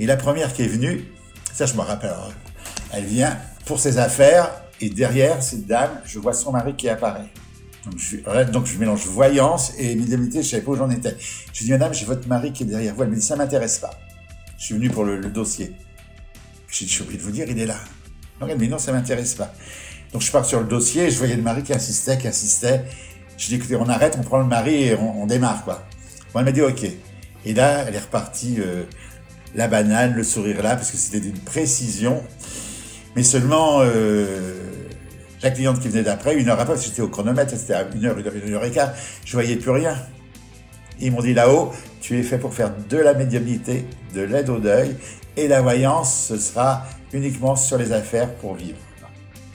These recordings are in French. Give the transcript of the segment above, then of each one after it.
Et la première qui est venue, ça je me rappelle, alors, elle vient pour ses affaires, et derrière cette dame, je vois son mari qui apparaît. Donc je mélange voyance et médiumnité, je savais pas où j'en étais. Je lui dis, madame, j'ai votre mari qui est derrière vous. Elle me dit, ça m'intéresse pas. Je suis venu pour le dossier. Je dis, je suis obligé de vous dire, il est là. Donc elle me dit, non, ça m'intéresse pas. Donc je pars sur le dossier, et je voyais le mari qui insistait. Je dis, écoutez, on arrête, on prend le mari et on démarre, quoi. Bon, elle m'a dit, ok. Et là, elle est repartie, la banane, le sourire là, parce que c'était d'une précision. Mais seulement, la cliente qui venait d'après, 1 heure après, parce que j'étais au chronomètre, c'était à 1 heure et quart, je voyais plus rien. Ils m'ont dit là-haut, tu es fait pour faire de la médiumnité, de l'aide au deuil, et la voyance, ce sera uniquement sur les affaires pour vivre.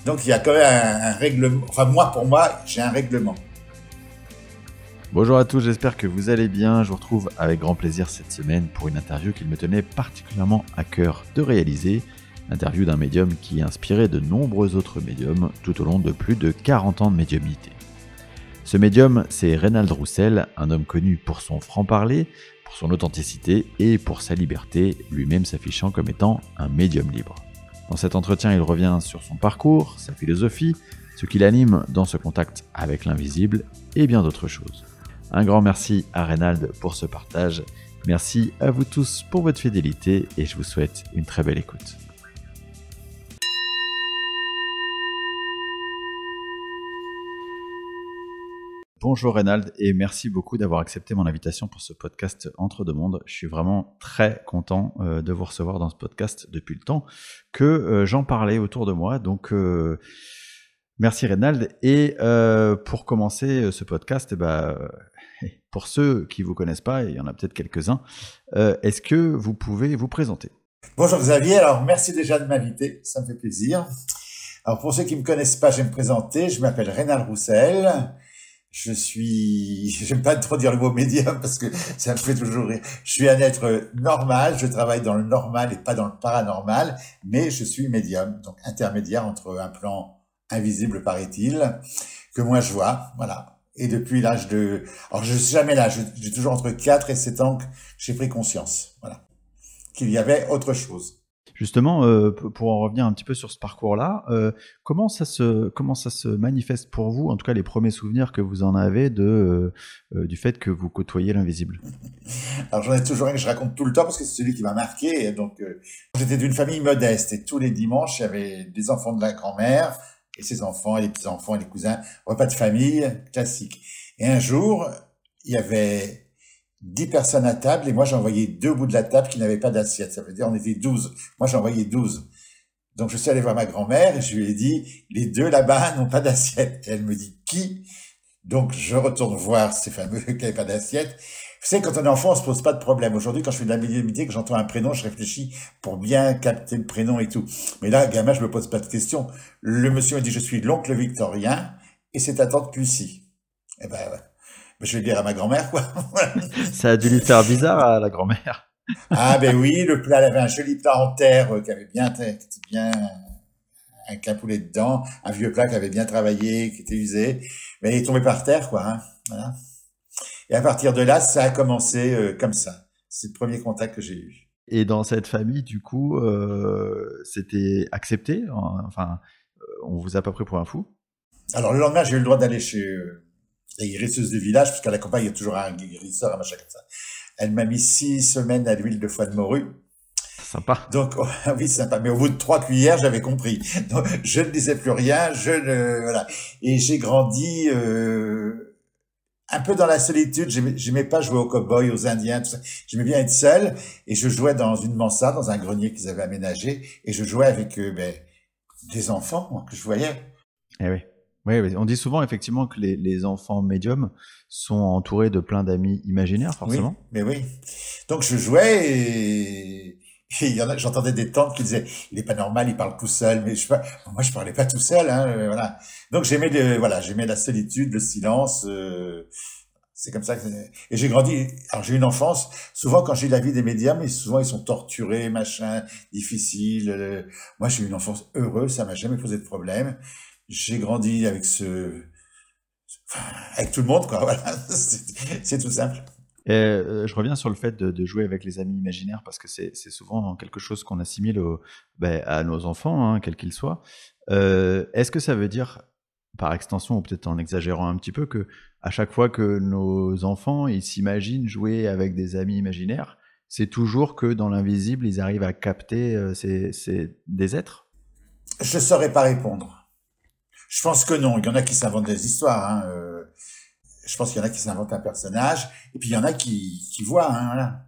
Donc il y a quand même un règlement, enfin pour moi, j'ai un règlement. Bonjour à tous, j'espère que vous allez bien. Je vous retrouve avec grand plaisir cette semaine pour une interview qu'il me tenait particulièrement à cœur de réaliser. Interview d'un médium qui a inspiré de nombreux autres médiums tout au long de plus de 40 ans de médiumnité. Ce médium, c'est Reynald Roussel, un homme connu pour son franc-parler, pour son authenticité et pour sa liberté, lui-même s'affichant comme étant un médium libre. Dans cet entretien, il revient sur son parcours, sa philosophie, ce qui l'anime dans ce contact avec l'invisible et bien d'autres choses. Un grand merci à Reynald pour ce partage. Merci à vous tous pour votre fidélité et je vous souhaite une très belle écoute. Bonjour Reynald et merci beaucoup d'avoir accepté mon invitation pour ce podcast Entre deux mondes. Je suis vraiment très content de vous recevoir dans ce podcast depuis le temps que j'en parlais autour de moi. Donc merci Reynald. Et pour commencer ce podcast, pour ceux qui ne vous connaissent pas, et il y en a peut-être quelques-uns, est-ce que vous pouvez vous présenter ? Bonjour Xavier, alors merci déjà de m'inviter, ça me fait plaisir. Alors pour ceux qui ne me connaissent pas, je vais me présenter, je m'appelle Reynald Roussel. J'aime pas trop dire le mot médium parce que ça me fait toujours rire. Je suis un être normal, je travaille dans le normal et pas dans le paranormal, mais je suis médium, donc intermédiaire entre un plan invisible, paraît-il, que moi je vois, voilà. Et depuis l'âge de... Alors je suis jamais là, j'ai toujours entre 4 et 7 ans que j'ai pris conscience, voilà, qu'il y avait autre chose. Justement, pour en revenir un petit peu sur ce parcours-là, comment ça se manifeste pour vous, en tout cas les premiers souvenirs que vous en avez du fait que vous côtoyez l'invisible ? Alors j'en ai toujours un que je raconte tout le temps parce que c'est celui qui m'a marqué. Et donc j'étais d'une famille modeste et tous les dimanches il y avait des enfants de la grand-mère et ses enfants et les petits-enfants et les cousins, repas de famille classique. Et un jour, il y avait 10 personnes à table et moi j'envoyais 2 au bout de la table qui n'avaient pas d'assiette. Ça veut dire on était 12. Moi j'envoyais 12. Donc je suis allé voir ma grand-mère et je lui ai dit, les 2 là-bas n'ont pas d'assiette. Et elle me dit, qui? Donc je retourne voir ces fameux qui n'avaient pas d'assiette. Vous savez, quand on est enfant, on se pose pas de problème. Aujourd'hui, quand je fais de la médiumnité, que j'entends un prénom, je réfléchis pour bien capter le prénom et tout. Mais là, gamin, je me pose pas de questions. Le monsieur m'a dit, je suis l'oncle Victorien et c'est ta tante Lucie. Eh ben, ouais. Je vais le dire à ma grand-mère, quoi. Ça a dû lui faire bizarre à la grand-mère. Ah ben oui, le plat, elle avait un joli plat en terre qui était bien un capoulet dedans, un vieux plat qui avait bien travaillé, qui était usé, mais il est tombé par terre, quoi. Hein, voilà. Et à partir de là, ça a commencé comme ça. C'est le premier contact que j'ai eu. Et dans cette famille, du coup, c'était accepté ? Enfin, on vous a pas pris pour un fou ? Alors le lendemain, j'ai eu le droit d'aller chez la guérisseuse du village, parce qu'à la campagne, il y a toujours un guérisseur, un machin comme ça. Elle m'a mis 6 semaines à l'huile de foie de morue. Sympa. Donc, oh, oui, sympa. Mais au bout de 3 cuillères, j'avais compris. Donc, je ne disais plus rien, voilà. Et j'ai grandi, un peu dans la solitude. J'aimais pas jouer aux cow-boys, aux indiens, tout ça. J'aimais bien être seul. Et je jouais dans une mansarde, dans un grenier qu'ils avaient aménagé. Et je jouais avec, des enfants, moi, que je voyais. Eh oui. Oui, on dit souvent effectivement que les enfants médiums sont entourés de plein d'amis imaginaires, forcément. Oui, mais oui. Donc je jouais et j'entendais des tantes qui disaient il est pas normal, il parle tout seul, mais moi je parlais pas tout seul, hein, voilà. Donc j'aimais la solitude, le silence. C'est comme ça et j'ai grandi. Alors j'ai eu une enfance. Souvent quand j'ai eu la vie des médiums, et souvent ils sont torturés, machin, difficile. Moi j'ai eu une enfance heureuse, ça m'a jamais posé de problème. J'ai grandi avec avec tout le monde, quoi. Voilà, c'est tout simple. Je reviens sur le fait de jouer avec les amis imaginaires parce que c'est souvent quelque chose qu'on assimile à nos enfants, hein, quels qu'ils soient. Est-ce que ça veut dire, par extension, ou peut-être en exagérant un petit peu, que à chaque fois que nos enfants ils s'imaginent jouer avec des amis imaginaires, c'est toujours que dans l'invisible, ils arrivent à capter des êtres? Je ne saurais pas répondre. Je pense que non. Il y en a qui s'inventent des histoires. Hein. Je pense qu'il y en a qui s'inventent un personnage, et puis il y en a qui voient. Hein, voilà.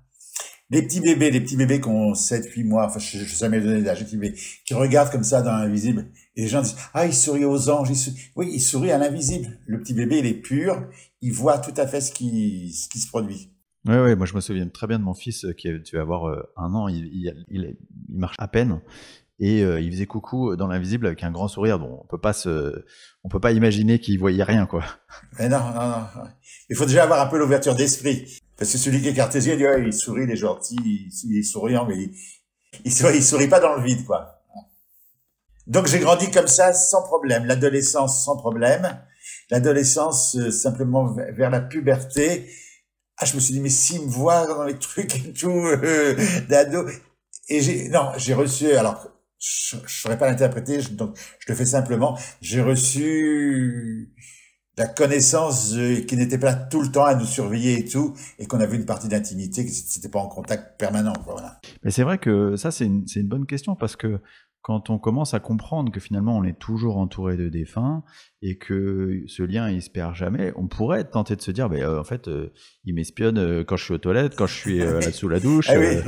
Les petits bébés qui ont 7, 8 mois, enfin je ne sais jamais donner d'âge, les petits bébés, qui regardent comme ça dans l'invisible, et les gens disent « Ah, il sourit aux anges, oui, il sourit à l'invisible. » Le petit bébé, il est pur, il voit tout à fait ce qui se produit. Ouais, moi je me souviens très bien de mon fils qui devait avoir 1 an, il marche à peine, et il faisait coucou dans l'invisible avec un grand sourire. Bon, on peut pas imaginer qu'il voyait rien, quoi. Mais non. Il faut déjà avoir un peu l'ouverture d'esprit. Parce que celui qui est cartésien, il dit, ouais, il sourit, il est gentil, il est souriant, mais il sourit pas dans le vide, quoi. Donc j'ai grandi comme ça, sans problème. L'adolescence, sans problème. L'adolescence, simplement vers la puberté. Ah, je me suis dit, mais s'il me voit dans les trucs et tout, d'ado. Et j'ai reçu, alors, je saurais pas l'interpréter, donc je le fais simplement. J'ai reçu la connaissance qui n'était pas tout le temps à nous surveiller et tout, et qu'on avait une partie d'intimité, que c'était pas en contact permanent, quoi, voilà. Mais c'est vrai que ça, c'est une bonne question, parce que quand on commence à comprendre que finalement on est toujours entouré de défunts et que ce lien il se perd jamais, on pourrait être tenté de se dire, en fait, il m'espionne quand je suis aux toilettes, quand je suis là sous la douche. Ah oui.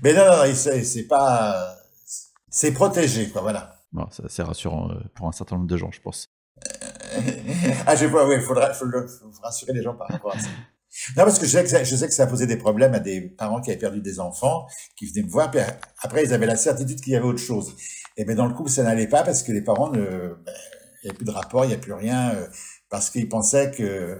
Mais non, c'est pas, c'est protégé, quoi, voilà. Bon, c'est rassurant pour un certain nombre de gens, je pense. Ah, je vois, oui, faut rassurer les gens par rapport à ça. Non, parce que je sais que ça a posé des problèmes à des parents qui avaient perdu des enfants, qui venaient me voir, puis après, ils avaient la certitude qu'il y avait autre chose. Et ben, dans le couple, ça n'allait pas parce que les parents il n'y a plus de rapport, il n'y a plus rien, parce qu'ils pensaient que,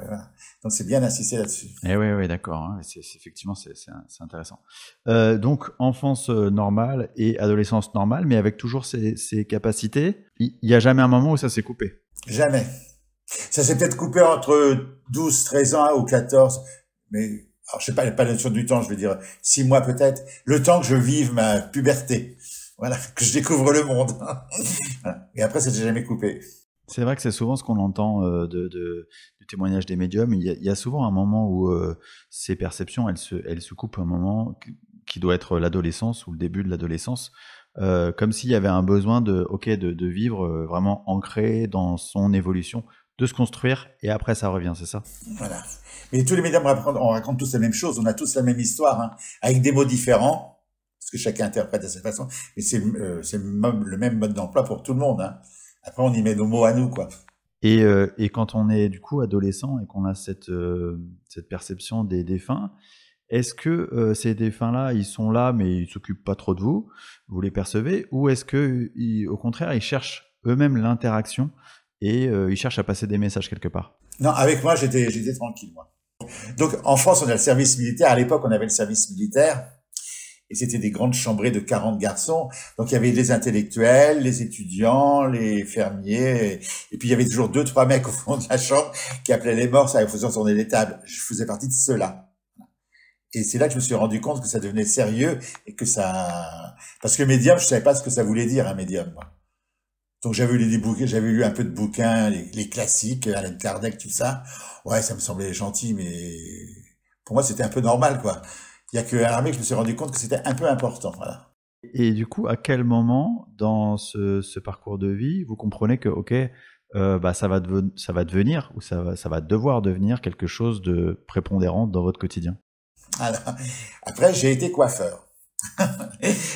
donc c'est bien d'insister là-dessus. Oui, d'accord, hein. Effectivement, c'est intéressant. Donc, enfance normale et adolescence normale, mais avec toujours ces capacités. Il n'y a jamais un moment où ça s'est coupé? Jamais. Ça s'est peut-être coupé entre 12, 13 ans ou 14, mais alors je sais pas la notion du temps, je veux dire 6 mois peut-être, le temps que je vive ma puberté, voilà, que je découvre le monde. Voilà. Et après, ça s'est jamais coupé. C'est vrai que c'est souvent ce qu'on entend du témoignage des médiums. Il y a souvent un moment où ces perceptions, elles se coupent, un moment qui doit être l'adolescence ou le début de l'adolescence, comme s'il y avait un besoin de vivre vraiment ancré dans son évolution, de se construire, et après ça revient, c'est ça? Voilà. Mais tous les médiums on raconte tous la même chose, on a tous la même histoire, hein, avec des mots différents, parce que chacun interprète à sa façon, mais c'est le même mode d'emploi pour tout le monde, hein. Après, on y met nos mots à nous, quoi. Et quand on est du coup adolescent et qu'on a cette perception des défunts, est-ce que ces défunts-là, ils sont là, mais ils s'occupent pas trop de vous, vous les percevez, ou est-ce que, au contraire, ils cherchent eux-mêmes l'interaction et ils cherchent à passer des messages quelque part? Non, avec moi, j'étais tranquille, moi. Donc, en France, on a le service militaire. À l'époque, on avait le service militaire. Et c'était des grandes chambrées de 40 garçons. Donc, il y avait les intellectuels, les étudiants, les fermiers. Et puis, il y avait toujours 2, 3 mecs au fond de la chambre qui appelaient les morts, ça faisait tourner les tables. Je faisais partie de ceux-là. Et c'est là que je me suis rendu compte que ça devenait sérieux et que ça... Parce que médium, je savais pas ce que ça voulait dire, un médium, moi. Donc, j'avais lu des bouquins, j'avais lu un peu de bouquins, les classiques, Allan Kardec, tout ça. Ouais, ça me semblait gentil, mais pour moi, c'était un peu normal, quoi. Il y a qu'à l'armée que je me suis rendu compte que c'était un peu important, voilà. Et du coup, à quel moment dans ce parcours de vie, vous comprenez que, ok, ça va devenir, ou ça va devoir devenir quelque chose de prépondérant dans votre quotidien? Alors, après, j'ai été coiffeur.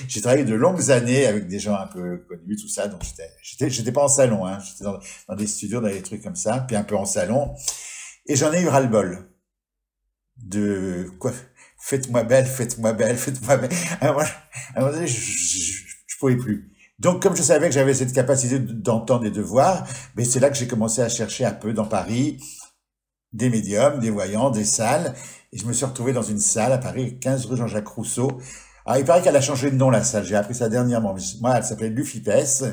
J'ai travaillé de longues années avec des gens un peu connus, tout ça. Donc, j'étais pas en salon, hein. J'étais dans des studios, dans des trucs comme ça, puis un peu en salon. Et j'en ai eu ras-le-bol de quoi. Faites-moi belle, faites-moi belle, faites-moi belle. À un moment donné, je pouvais plus. Donc, comme je savais que j'avais cette capacité d'entendre et de voir, mais c'est là que j'ai commencé à chercher un peu dans Paris des médiums, des voyants, des salles. Et je me suis retrouvé dans une salle à Paris, 15 rue Jean-Jacques Rousseau. Alors, il paraît qu'elle a changé de nom, la salle. J'ai appris ça dernièrement. Moi, elle s'appelait l'UFIPES,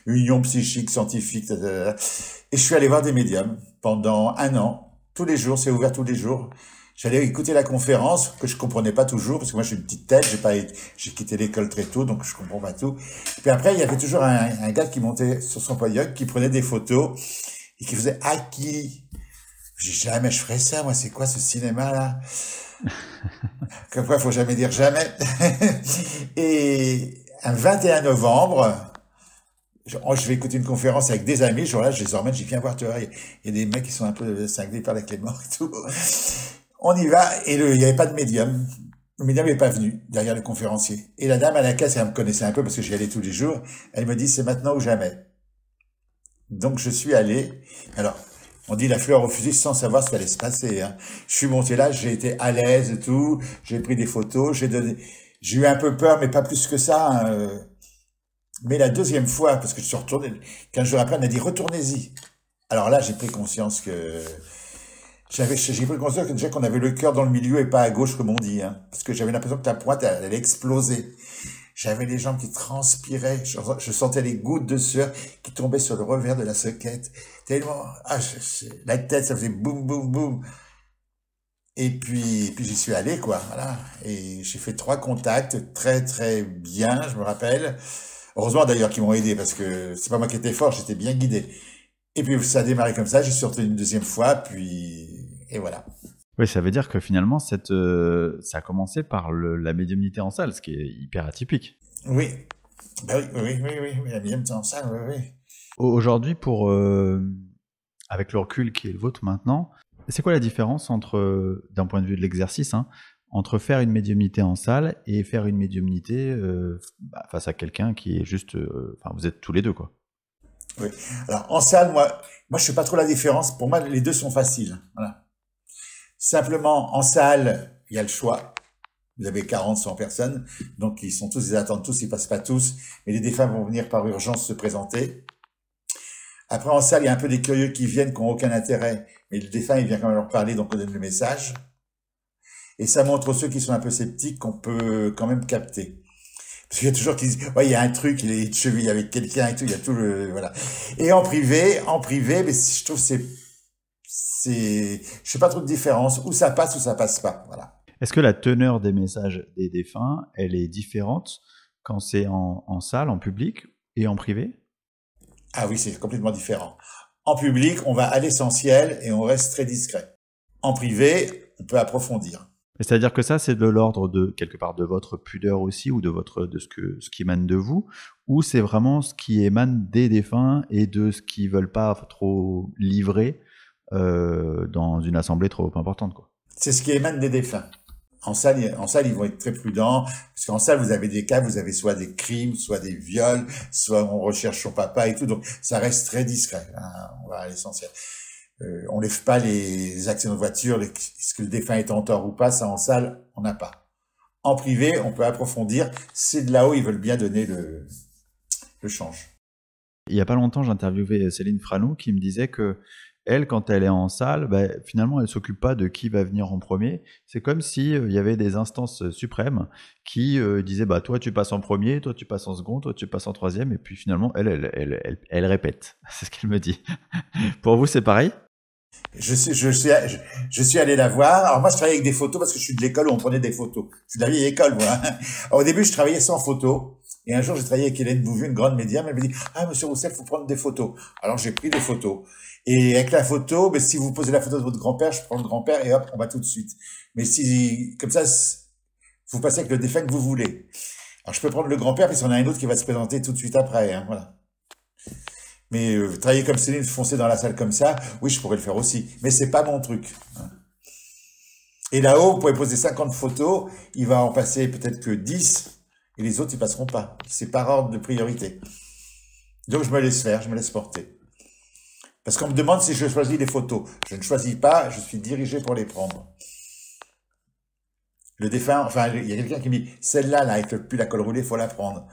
Union Psychique Scientifique. Et je suis allé voir des médiums pendant 1 an. Tous les jours, c'est ouvert tous les jours. J'allais écouter la conférence, que je comprenais pas toujours, parce que moi, je suis une petite tête, j'ai quitté l'école très tôt, donc je comprends pas tout. Puis après, il y avait toujours un gars qui montait sur son podium, qui prenait des photos, et qui faisait acquis. J'ai dit, jamais je ferais ça, moi, c'est quoi ce cinéma-là? Comme quoi, faut jamais dire jamais. Et un 21 novembre, je vais écouter une conférence avec des amis, genre là, je les emmène, j'ai viens voir, tu vois, il y a des mecs qui sont un peu cinglés par la clé de mort et tout. On y va, et il n'y avait pas de médium. Le médium n'est pas venu derrière le conférencier. Et la dame à la caisse, elle me connaissait un peu parce que j'y allais tous les jours. Elle me dit, c'est maintenant ou jamais. Donc je suis allé. Alors, on dit la fleur au fusil sans savoir ce qui allait se passer. Hein. Je suis monté là, j'ai été à l'aise et tout. J'ai pris des photos, j'ai eu un peu peur, mais pas plus que ça. Hein. Mais la deuxième fois, parce que je suis retourné, 15 jours après, elle m'a dit, retournez-y. Alors là, j'ai pris conscience que j'ai pris conscience que déjà qu'on avait le cœur dans le milieu et pas à gauche comme on dit, hein, parce que j'avais l'impression que la pointe elle allait exploser. J'avais les jambes qui transpiraient, je sentais les gouttes de sueur qui tombaient sur le revers de la soquette. Tellement, la tête ça faisait boum boum boum. Et puis j'y suis allé quoi, voilà. Et j'ai fait 3 contacts très très bien, je me rappelle. Heureusement d'ailleurs qu'ils m'ont aidé parce que c'est pas moi qui étais fort, j'étais bien guidé. Et puis ça a démarré comme ça, j'y suis retourné une deuxième fois, et voilà. Oui, ça veut dire que finalement, ça a commencé par la médiumnité en salle, ce qui est hyper atypique. Oui, ben oui, la médiumnité en salle, oui. Aujourd'hui, avec le recul qui est le vôtre maintenant, c'est quoi la différence entre, d'un point de vue de l'exercice, hein, entre faire une médiumnité en salle et faire une médiumnité face à quelqu'un qui est juste... vous êtes tous les deux, quoi. Oui. Alors, en salle, moi, je fais pas trop la différence. Pour moi, les deux sont faciles. Voilà. Simplement, en salle, il y a le choix. Vous avez 40, 100 personnes. Donc, ils attendent tous, ils passent pas tous. Mais les défunts vont venir par urgence se présenter. Après, en salle, il y a un peu des curieux qui viennent, qui n'ont aucun intérêt. Mais le défunt, il vient quand même leur parler, donc on donne le message. Et ça montre ceux qui sont un peu sceptiques qu'on peut quand même capter. Parce qu'il y a toujours qui disent, ouais, il y a un truc, il est de cheville avec quelqu'un et tout, il y a tout voilà. Et en privé, mais je trouve je sais pas trop de différence, où ça passe pas, voilà. Est-ce que la teneur des messages des défunts, elle est différente quand c'est en salle, en public et en privé? Ah oui, c'est complètement différent. En public, on va à l'essentiel et on reste très discret. En privé, on peut approfondir. C'est-à-dire que ça, c'est de l'ordre de, quelque part, de votre pudeur aussi, ou de ce qui émane de vous, ou c'est vraiment ce qui émane des défunts et de ce qu'ils veulent pas trop livrer dans une assemblée trop importante, quoi. C'est ce qui émane des défunts. En salle, ils vont être très prudents, parce qu'en salle, vous avez des cas, vous avez soit des crimes, soit des viols, soit on recherche son papa et tout, donc ça reste très discret. Hein, on va à l'essentiel. On lève pas les accidents de voiture, est-ce que le défunt est en tort ou pas, ça en salle, on n'a pas. En privé, on peut approfondir, c'est de là-haut, ils veulent bien donner le change. Il y a pas longtemps, j'interviewais Céline Franou qui me disait que elle, quand elle est en salle, finalement, elle s'occupe pas de qui va venir en premier. C'est comme si il y avait des instances suprêmes qui disaient, toi tu passes en premier, toi tu passes en second, toi tu passes en troisième, et puis finalement, elle répète. C'est ce qu'elle me dit. Pour vous, c'est pareil? Je suis allé la voir. Alors moi, je travaillais avec des photos parce que je suis de l'école où on prenait des photos. Je suis de la vieille école, moi. Alors, au début, je travaillais sans photos. Et un jour, j'ai travaillé avec Hélène Bouvu, une grande médium. Elle me dit, monsieur Roussel, faut prendre des photos. Alors, j'ai pris des photos. Et avec la photo, si vous posez la photo de votre grand-père, je prends le grand-père et hop, on va tout de suite. Mais si, comme ça, vous passez avec le défunt que vous voulez. Alors, je peux prendre le grand-père, puis il y en a un autre qui va se présenter tout de suite après, hein, voilà. Mais travailler comme Céline, foncer dans la salle comme ça, oui, je pourrais le faire aussi. Mais c'est pas mon truc. Et là-haut, vous pouvez poser 50 photos, il va en passer peut-être que 10, et les autres, ils passeront pas. C'est par ordre de priorité. Donc, je me laisse faire, je me laisse porter. Parce qu'on me demande si je choisis les photos. Je ne choisis pas, je suis dirigé pour les prendre. Le défunt, il y a quelqu'un qui me dit, celle-là, là, avec le pull à col roulé, faut la prendre.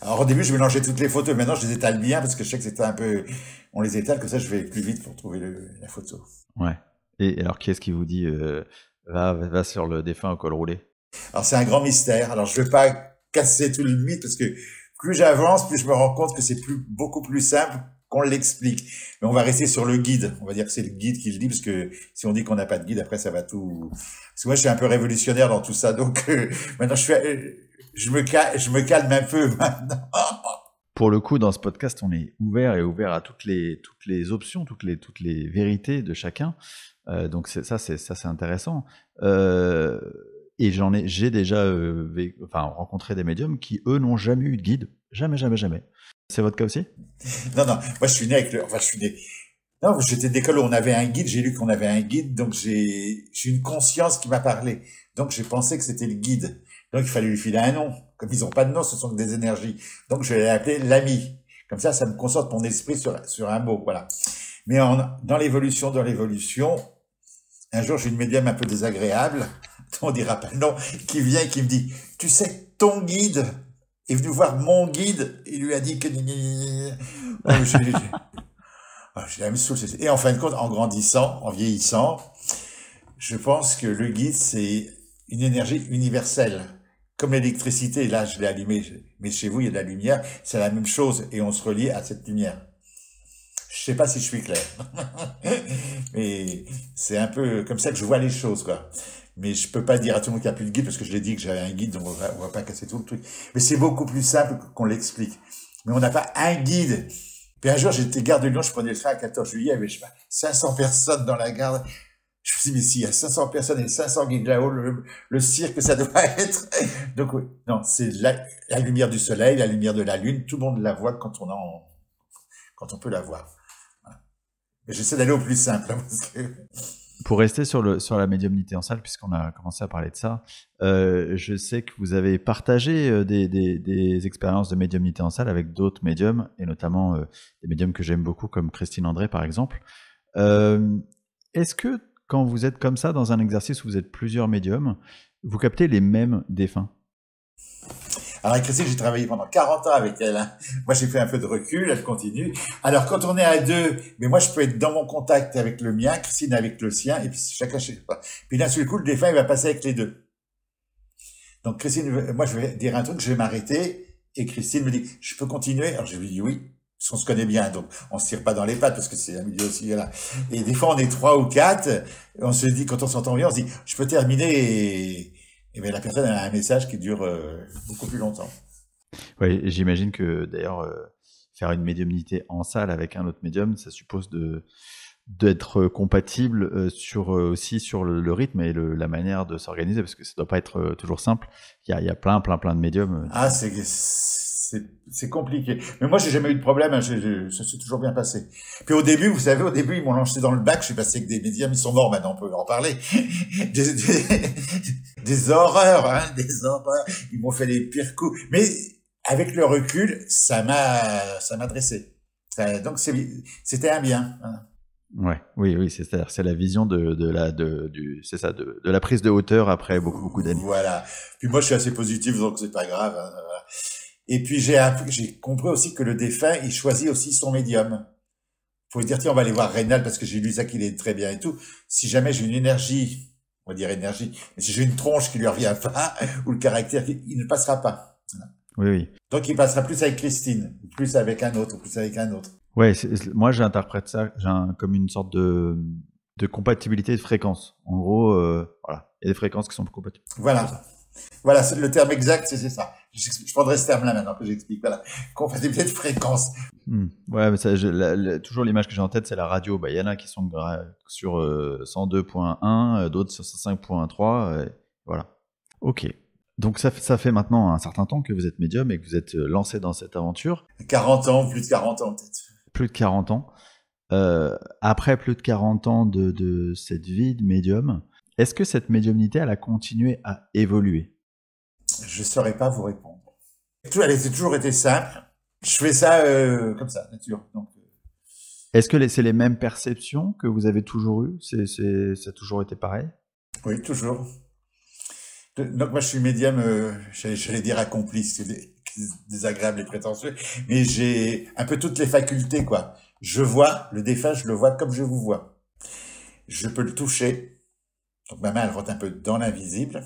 Alors au début, je mélangeais toutes les photos. Maintenant, je les étale bien parce que je sais que c'était un peu... On les étale, comme ça, je vais plus vite pour trouver la photo. Ouais. Et alors, qui est-ce qui vous dit va sur le défunt au col roulé? Alors, c'est un grand mystère. Alors, je vais pas casser tout le mythe parce que plus j'avance, plus je me rends compte que c'est beaucoup plus simple qu'on l'explique. Mais on va rester sur le guide. On va dire que c'est le guide qui le dit, parce que si on dit qu'on n'a pas de guide, après ça va tout. Parce que moi, je suis un peu révolutionnaire dans tout ça, donc maintenant je me calme un peu maintenant. Pour le coup, dans ce podcast, on est ouvert à toutes les options, toutes les vérités de chacun. Donc c'est intéressant. Et j'ai déjà rencontré des médiums qui, eux, n'ont jamais eu de guide. Jamais. C'est votre cas aussi? Non, moi je suis né avec non, j'étais d'école où on avait un guide, j'ai lu qu'on avait un guide, donc j'ai une conscience qui m'a parlé. Donc j'ai pensé que c'était le guide. Donc il fallait lui filer un nom. Comme ils n'ont pas de nom, ce sont que des énergies. Donc je l'ai appelé l'ami. Comme ça me concentre mon esprit sur un mot, voilà. Mais dans l'évolution, un jour j'ai une médium un peu désagréable, on dira pas le nom, qui vient et qui me dit, tu sais, ton guide est venu voir mon guide, il lui a dit que... J'ai la même chose. Et en fin de compte, en grandissant, en vieillissant, je pense que le guide, c'est une énergie universelle. Comme l'électricité, là, je l'ai allumé, mais chez vous, il y a de la lumière, c'est la même chose, et on se relie à cette lumière. Je sais pas si je suis clair. Mais c'est un peu comme ça que je vois les choses, quoi. Mais je peux pas dire à tout le monde qu'il n'y a plus de guide, parce que je l'ai dit que j'avais un guide, donc on va pas casser tout le truc. Mais c'est beaucoup plus simple qu'on l'explique. Mais on n'a pas un guide. Puis un jour, j'étais gare de Lyon, je prenais le train à 14 juillet, il y avait, je sais pas, 500 personnes dans la gare. Je me suis dit, mais s'il y a 500 personnes et 500 guides là-haut, le cirque, ça doit être. Donc oui, non, c'est la lumière du soleil, la lumière de la lune, tout le monde la voit quand on peut la voir. Voilà. Mais j'essaie d'aller au plus simple, hein, parce que... Pour rester sur la médiumnité en salle, puisqu'on a commencé à parler de ça, je sais que vous avez partagé des expériences de médiumnité en salle avec d'autres médiums, et notamment des médiums que j'aime beaucoup, comme Christine André, par exemple. Est-ce que, quand vous êtes comme ça, dans un exercice où vous êtes plusieurs médiums, vous captez les mêmes défunts? Alors avec Christine, j'ai travaillé pendant 40 ans avec elle. Hein. Moi, j'ai fait un peu de recul, elle continue. Alors quand on est à deux, mais moi, je peux être dans mon contact avec le mien, Christine avec le sien, et puis chacun chez soi. Puis d'un seul coup, le défunt, il va passer avec les deux. Donc Christine, moi, je vais dire un truc, je vais m'arrêter, et Christine me dit, je peux continuer? Alors je lui dis oui, parce qu'on se connaît bien, donc on se tire pas dans les pattes, parce que c'est un milieu aussi, là. Et des fois, on est 3 ou 4, on se dit, quand on s'entend bien, on se dit, je peux terminer, et bien la personne a un message qui dure beaucoup plus longtemps. Oui, j'imagine que d'ailleurs faire une médiumnité en salle avec un autre médium, ça suppose d'être compatible aussi sur le rythme et la manière de s'organiser, parce que ça doit pas être toujours simple. Il y a plein de médiums. Ah, c'est compliqué. Mais moi, j'ai jamais eu de problème. Hein, ça s'est toujours bien passé. Puis au début, vous savez, ils m'ont lancé dans le bac. Je suis passé avec des médiums. Ils sont morts maintenant. On peut en parler. Des horreurs, hein, des horreurs. Ils m'ont fait les pires coups. Mais avec le recul, ça m'a dressé. Donc c'était un bien. Hein. Ouais, oui, c'est-à-dire c'est la vision de la prise de hauteur après beaucoup d'années. Voilà. Puis moi, je suis assez positif, donc c'est pas grave. Hein, voilà. Et puis j'ai compris aussi que le défunt, il choisit aussi son médium. Faut dire, tiens, on va aller voir Reynald parce que j'ai lu ça qu'il est très bien et tout. Si jamais j'ai une énergie, on va dire énergie, mais si j'ai une tronche qui lui revient pas, ou le caractère, il ne passera pas. Oui. Donc il passera plus avec Christine, plus avec un autre, plus avec un autre. Ouais, moi j'interprète ça comme une sorte de compatibilité de fréquences. En gros, voilà, il y a des fréquences qui sont compatibles. Voilà, le terme exact, c'est ça. Je prendrai ce terme-là maintenant que j'explique. Voilà, compatibilité de fréquences. Ouais, mais ça, toujours l'image que j'ai en tête, c'est la radio. Bah, il y en a qui sont sur 102.1, d'autres sur 5.3. Voilà. Ok. Donc ça fait maintenant un certain temps que vous êtes médium et que vous êtes lancé dans cette aventure. 40 ans, plus de 40 ans peut-être. Plus de 40 ans. Après plus de 40 ans de cette vie de médium, est-ce que cette médiumnité, elle a continué à évoluer? Je ne saurais pas vous répondre. Elle a toujours été simple. Je fais ça comme ça, nature. Donc, est-ce que c'est les mêmes perceptions que vous avez toujours eues? Ça a toujours été pareil? Oui, toujours. Donc moi je suis médium, j'allais dire accompli, c'est désagréable et prétentieux, mais j'ai un peu toutes les facultés, quoi. Je vois le défunt, je le vois comme je vous vois. Je peux le toucher, donc ma main elle rentre un peu dans l'invisible.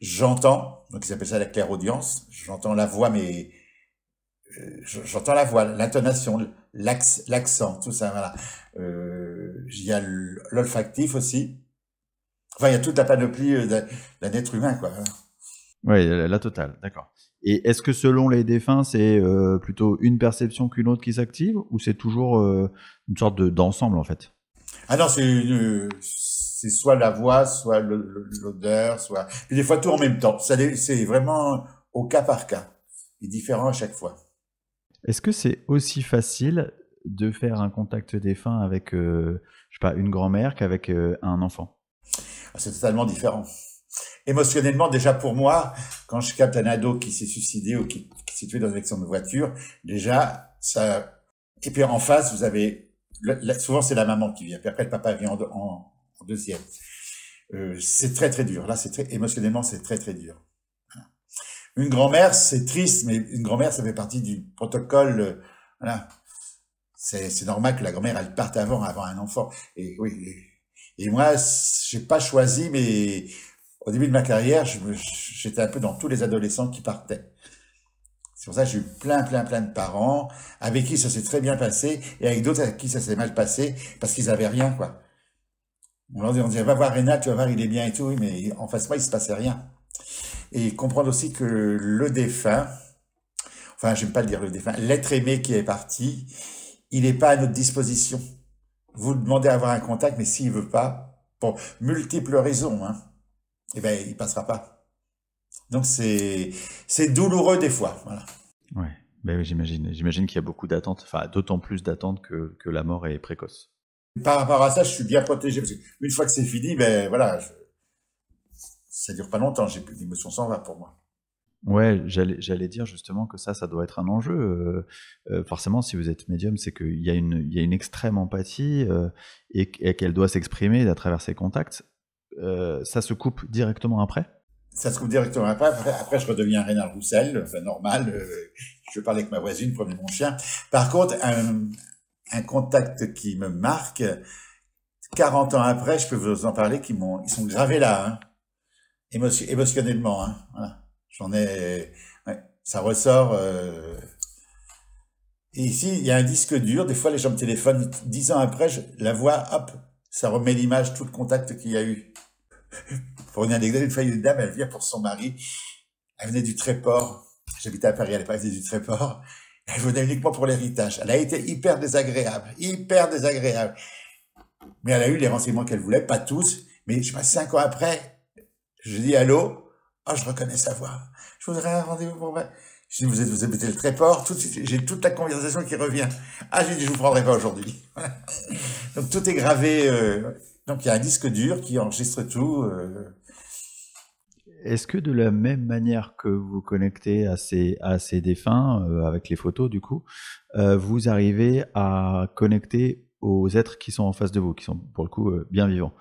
J'entends, donc ils appellent ça la clairaudience, j'entends la voix, mais j'entends la voix, l'intonation, l'accent, tout ça, voilà. Il y a l'olfactif aussi. Enfin, il y a toute la panoplie d'un être humain, quoi. Oui, la totale, d'accord. Et est-ce que selon les défunts, c'est plutôt une perception qu'une autre qui s'active ou c'est toujours une sorte d'ensemble en fait? Ah non, c'est soit la voix, soit l'odeur, soit... Puis des fois, tout en même temps. C'est vraiment au cas par cas. Et différent à chaque fois. Est-ce que c'est aussi facile de faire un contact défunt avec, je sais pas, une grand-mère qu'avec un enfant? Ah, c'est totalement différent. Émotionnellement, déjà pour moi, quand je capte un ado qui s'est suicidé ou qui s'est tué dans un accident de voiture, déjà, ça... Et puis en face, vous avez... souvent, c'est la maman qui vient. Puis après, le papa vient en deuxième. C'est très, très dur. Là, émotionnellement, c'est très, très dur. Une grand-mère, c'est triste, mais une grand-mère, ça fait partie du protocole. Voilà. C'est normal que la grand-mère, elle parte avant un enfant. Et oui. Et moi, j'ai pas choisi, mais au début de ma carrière, j'étais un peu dans tous les adolescents qui partaient. C'est pour ça que j'ai eu plein de parents avec qui ça s'est très bien passé et avec d'autres avec qui ça s'est mal passé parce qu'ils avaient rien, quoi. On disait, va voir Rénal, tu vas voir, il est bien et tout, oui, mais en face de moi, il se passait rien. Et comprendre aussi que le défunt, enfin, j'aime pas le dire le défunt, l'être aimé qui est parti, il n'est pas à notre disposition. Vous demandez à avoir un contact, mais s'il veut pas, pour multiples raisons, hein, eh ben, il passera pas. Donc c'est douloureux des fois, voilà. Ouais, ben oui, j'imagine. J'imagine qu'il y a beaucoup d'attentes, enfin d'autant plus d'attentes que la mort est précoce. Par rapport à ça, je suis bien protégé parce que une fois que c'est fini, ben voilà, ça dure pas longtemps. J'ai plus d'émotion, s'en va pour moi. Ouais, j'allais dire justement que ça doit être un enjeu. Forcément, si vous êtes médium, c'est qu'il y a une extrême empathie et qu'elle doit s'exprimer à travers ses contacts. Ça se coupe directement après? Ça se coupe directement après. Après, je redeviens Rénal Roussel, enfin normal. Je parlais avec ma voisine, promener mon chien. Par contre, un contact qui me marque, 40 ans après, je peux vous en parler, ils sont gravés là, hein, émotionnellement. Hein, voilà. J'en ai, ouais, ça ressort. Et ici, il y a un disque dur. Des fois, les gens me téléphonent 10 ans après, la voix, hop, ça remet l'image, tout le contact qu'il y a eu. Pour une anecdote, une fois, une dame, elle vient pour son mari. Elle venait du Tréport. J'habitais à Paris à l'époque, elle venait du Tréport. Elle venait uniquement pour l'héritage. Elle a été hyper désagréable, hyper désagréable. Mais elle a eu les renseignements qu'elle voulait, pas tous. Mais je passe 5 ans après, je dis allô. Oh, je reconnais sa voix. Je voudrais un rendez-vous pour moi. Je dis, vous habitez le Tréport. Tout de suite, j'ai toute la conversation qui revient. Ah, j'ai dit, je vous prendrai pas aujourd'hui. Donc, tout est gravé. Donc, il y a un disque dur qui enregistre tout. Est-ce que de la même manière que vous connectez à ces défunts, avec les photos du coup, vous arrivez à connecter aux êtres qui sont en face de vous, qui sont pour le coup bien vivants?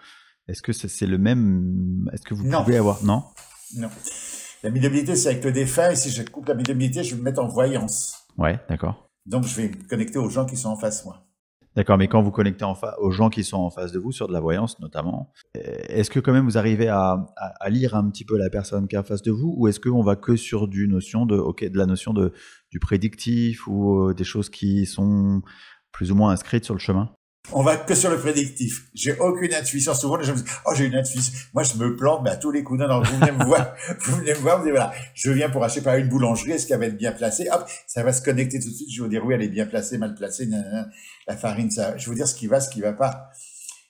Est-ce que c'est le même? Est-ce que vous Non, pouvez avoir? Non? non. La médiumnité, c'est avec le défunt. Et si je coupe la médiumnité, je vais me mettre en voyance. Ouais, d'accord. Donc, je vais me connecter aux gens qui sont en face de moi. D'accord, mais quand vous connectez aux gens qui sont en face de vous, sur de la voyance notamment, est-ce que quand même vous arrivez à lire un petit peu la personne qui est en face de vous, ou est-ce qu'on va que sur du du prédictif ou des choses qui sont plus ou moins inscrites sur le chemin? On va que sur le prédictif. J'ai aucune intuition. Souvent, les gens me disent, oh, j'ai une intuition. Moi, je me plante, mais à tous les coups. Non, non, vous venez me voir. Vous venez me voir, vous dites, voilà, je viens pour acheter par une boulangerie. Est-ce qu'elle va être bien placée? Hop, ça va se connecter tout de suite. Je vais vous dire, oui, elle est bien placée, mal placée. Nanana. La farine, ça, je vais vous dire ce qui va pas.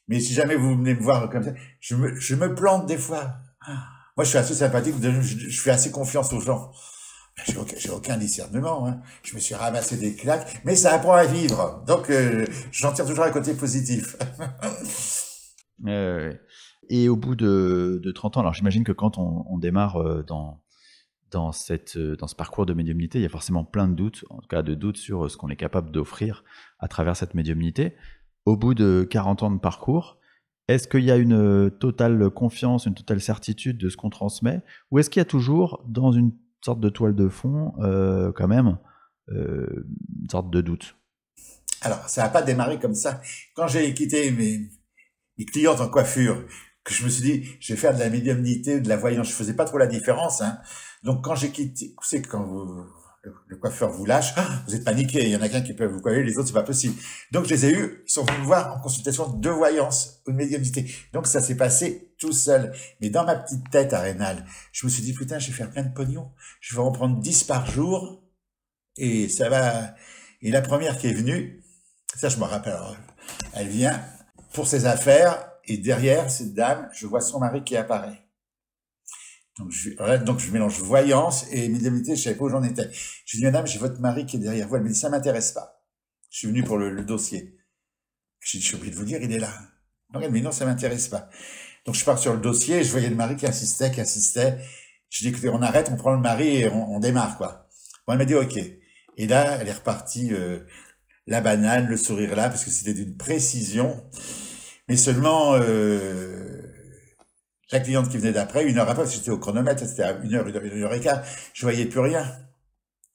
Mais si jamais vous venez me voir comme ça, je me plante des fois. Moi, je suis assez sympathique. Je fais assez confiance aux gens. J'ai aucun discernement, hein. Je me suis ramassé des claques, mais ça apprend à vivre. Donc, j'en tire toujours un côté positif. Et au bout de 30 ans, alors j'imagine que quand on démarre dans ce parcours de médiumnité, il y a forcément plein de doutes, en tout cas de doutes sur ce qu'on est capable d'offrir à travers cette médiumnité. Au bout de 40 ans de parcours, est-ce qu'il y a une totale confiance, une totale certitude de ce qu'on transmet, ou est-ce qu'il y a toujours, dans une sorte de toile de fond, quand même, une sorte de doute? Alors, ça n'a pas démarré comme ça. Quand j'ai quitté mes clientes en coiffure, que je me suis dit, je vais faire de la médiumnité, de la voyance, je faisais pas trop la différence, hein. Donc, quand j'ai quitté, vous savez, le coiffeur vous lâche, vous êtes paniqué, il y en a qu'un qui peut vous coiffer, les autres c'est pas possible. Donc je les ai eus, ils sont venus me voir en consultation de voyance ou de médiumnité. Donc ça s'est passé tout seul. Mais dans ma petite tête arénale, je me suis dit putain, je vais faire plein de pognon, je vais en prendre 10 par jour et ça va. Et la première qui est venue, ça je me rappelle, alors, elle vient pour ses affaires et derrière cette dame, je vois son mari qui apparaît. Donc je mélange voyance et médiumnité, je savais pas où j'en étais. Je dis madame, j'ai votre mari qui est derrière vous. Elle me dit ça m'intéresse pas. Je suis venu pour le dossier. Je dis je suis obligé de vous dire, il est là. Donc elle me dit non, ça m'intéresse pas. Donc je pars sur le dossier et je voyais le mari qui insistait. Je dis écoutez, on arrête, on prend le mari et on démarre quoi. Bon, elle m'a dit ok. Et là, elle est repartie la banane, le sourire là, parce que c'était d'une précision. Mais seulement la cliente qui venait d'après, 1 heure après, parce que j'étais au chronomètre, c'était à 1 heure et quart, je voyais plus rien.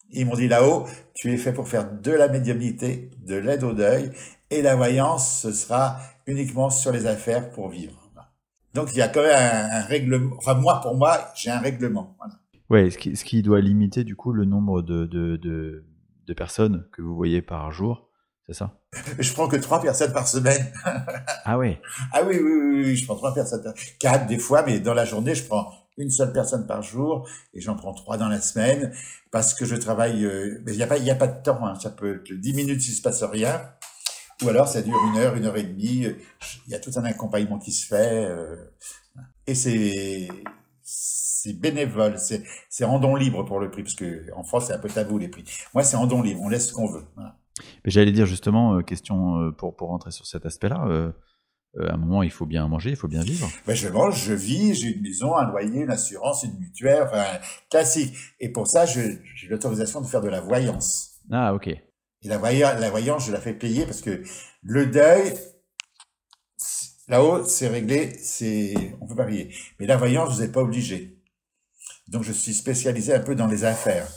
Ils m'ont dit là-haut, tu es fait pour faire de la médiumnité, de l'aide au deuil, et la voyance, ce sera uniquement sur les affaires pour vivre. Donc il y a quand même un règlement, enfin moi, pour moi, j'ai un règlement. Voilà. Ouais, ce qui doit limiter du coup le nombre de personnes que vous voyez par jour, c'est ça? Je prends que 3 personnes par semaine. Ah ouais. Ah oui, je prends 3 personnes, 4 des fois, mais dans la journée, je prends une seule personne par jour et j'en prends 3 dans la semaine parce que je travaille. Mais il y a pas de temps. Hein, ça peut être 10 minutes s'il se passe rien, ou alors ça dure 1 heure, 1 heure et demie. Il y a tout un accompagnement qui se fait et c'est bénévole, c'est en don libre pour le prix parce que en France c'est un peu tabou les prix. Moi c'est en don libre, on laisse ce qu'on veut. Voilà. Mais j'allais dire justement, question pour rentrer sur cet aspect-là, à un moment il faut bien manger, il faut bien vivre. Ben, je mange, je vis, j'ai une maison, un loyer, une assurance, une mutuelle, enfin classique. Et pour ça, j'ai l'autorisation de faire de la voyance. Ah ok. Et la voyance, je la fais payer parce que le deuil, là-haut, c'est réglé, on peut pas payer. Mais la voyance, vous n'êtes pas obligé. Donc je suis spécialisé un peu dans les affaires.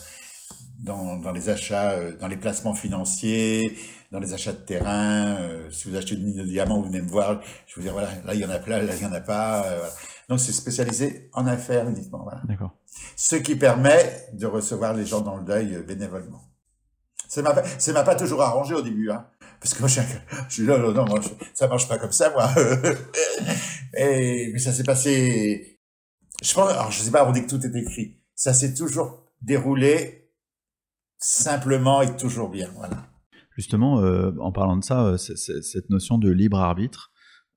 Dans les achats, dans les placements financiers, dans les achats de terrain. Si vous achetez une mine de diamants, vous venez me voir. Je vous dire voilà, là il y en a plein, là il y en a pas. Voilà. Donc c'est spécialisé en affaires uniquement. Voilà. D'accord. Ce qui permet de recevoir les gens dans le deuil bénévolement. Ça m'a pas toujours arrangé au début, hein, parce que moi je suis là, non, moi, ça marche pas comme ça, moi. Mais ça s'est passé. Je pense, alors je sais pas, on dit que tout est écrit. Ça s'est toujours déroulé. Simplement et toujours bien, voilà. Justement, en parlant de ça, cette notion de libre arbitre,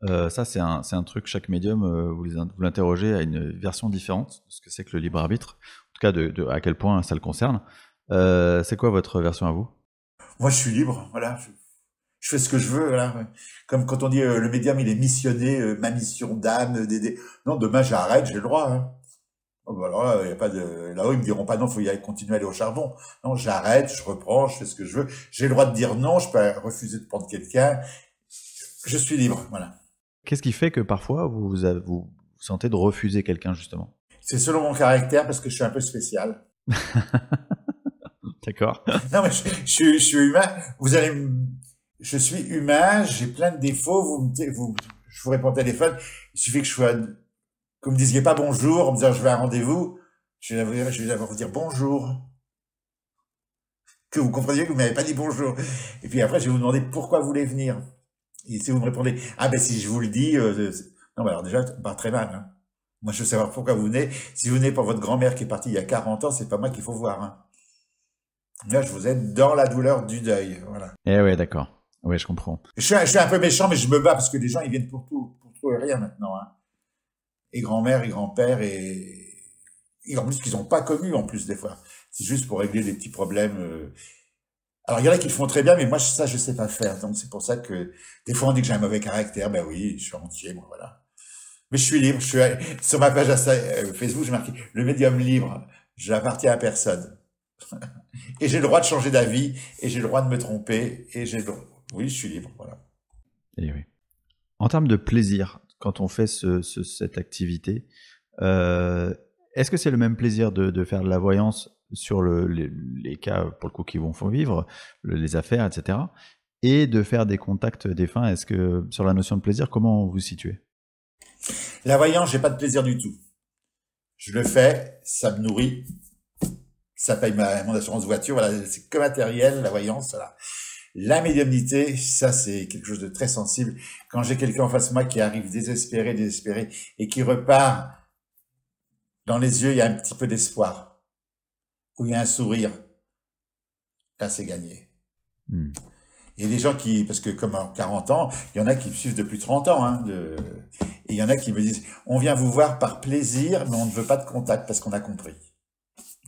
ça c'est un truc, chaque médium, vous l'interrogez à une version différente de ce que c'est que le libre arbitre, en tout cas de à quel point ça le concerne. C'est quoi votre version à vous? Moi je suis libre, voilà. Je fais ce que je veux, voilà. Comme quand on dit le médium il est missionné, ma mission d'âme, d'aider. Non, demain j'arrête, j'ai le droit, hein. Oh, bah alors là, y a pas de, là-haut, ils me diront pas non, faut y aller, continuer à aller au charbon. Non, j'arrête, je reprends, je fais ce que je veux. J'ai le droit de dire non, je peux refuser de prendre quelqu'un. Je suis libre, voilà. Qu'est-ce qui fait que parfois vous sentez de refuser quelqu'un, justement? C'est selon mon caractère, parce que je suis un peu spécial. D'accord. Non, mais je suis humain. Je suis humain, j'ai plein de défauts, je vous réponds au téléphone. Il suffit que que vous me disiez pas bonjour, en me disant je vais à un rendez-vous, je vais d'abord vous dire bonjour. Que vous compreniez que vous m'avez pas dit bonjour. Et puis après, je vais vous demander pourquoi vous voulez venir. Et si vous me répondez, ah ben si je vous le dis, non, ben alors déjà, on part très mal. Hein. Moi, je veux savoir pourquoi vous venez. Si vous venez pour votre grand-mère qui est partie il y a 40 ans, c'est pas moi qu'il faut voir. Hein. Là, je vous aide dans la douleur du deuil. Voilà. Eh ouais, d'accord. Ouais, je comprends. Je suis un peu méchant, mais je me bats parce que les gens, ils viennent pour tout et rien maintenant. Hein. Et grand-mère et grand-père et en plus qu'ils n'ont pas connu en plus des fois. C'est juste pour régler des petits problèmes. Alors il y en a qui le font très bien, mais moi ça je sais pas faire. Donc c'est pour ça que des fois on dit que j'ai un mauvais caractère. Ben oui, je suis entier, moi voilà. Mais je suis libre. Sur ma page Facebook, j'ai marqué le médium libre. Je n'appartiens à personne. Et j'ai le droit de changer d'avis et j'ai le droit de me tromper et oui, je suis libre, voilà. Et oui. En termes de plaisir, quand on fait cette activité, est-ce que c'est le même plaisir de faire de la voyance sur les cas, pour le coup, qui vont vivre, les affaires, etc., et de faire des contacts défunts? Est-ce que, sur la notion de plaisir, comment vous vous situez? La voyance, j'ai pas de plaisir du tout. Je le fais, ça me nourrit. Ça paye mon assurance voiture, voilà, c'est que matériel, la voyance, voilà. La médiumnité, ça c'est quelque chose de très sensible. Quand j'ai quelqu'un en face de moi qui arrive désespéré, et qui repart, dans les yeux, il y a un petit peu d'espoir, ou il y a un sourire, là c'est gagné. Hmm. Et les gens parce que comme en 40 ans, il y en a qui me suivent depuis 30 ans, hein, et il y en a qui me disent, on vient vous voir par plaisir, mais on ne veut pas de contact parce qu'on a compris.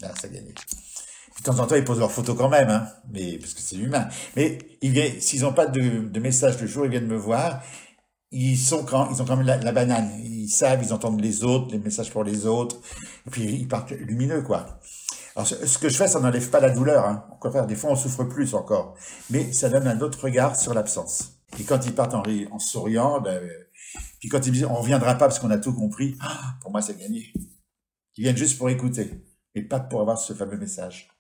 Là, c'est gagné. De temps en temps, ils posent leurs photos quand même, hein, mais parce que c'est humain. Mais s'ils n'ont pas de message de jour, ils viennent me voir. Ils ont quand même la banane. Ils savent, ils entendent les autres, les messages pour les autres. Et puis ils partent lumineux, quoi. Alors ce que je fais, ça n'enlève pas la douleur. Hein. Au contraire, des fois, on souffre plus encore. Mais ça donne un autre regard sur l'absence. Et quand ils partent en souriant, puis quand ils me disent, on reviendra pas parce qu'on a tout compris, pour moi, c'est gagné. Ils viennent juste pour écouter, et pas pour avoir ce fameux message.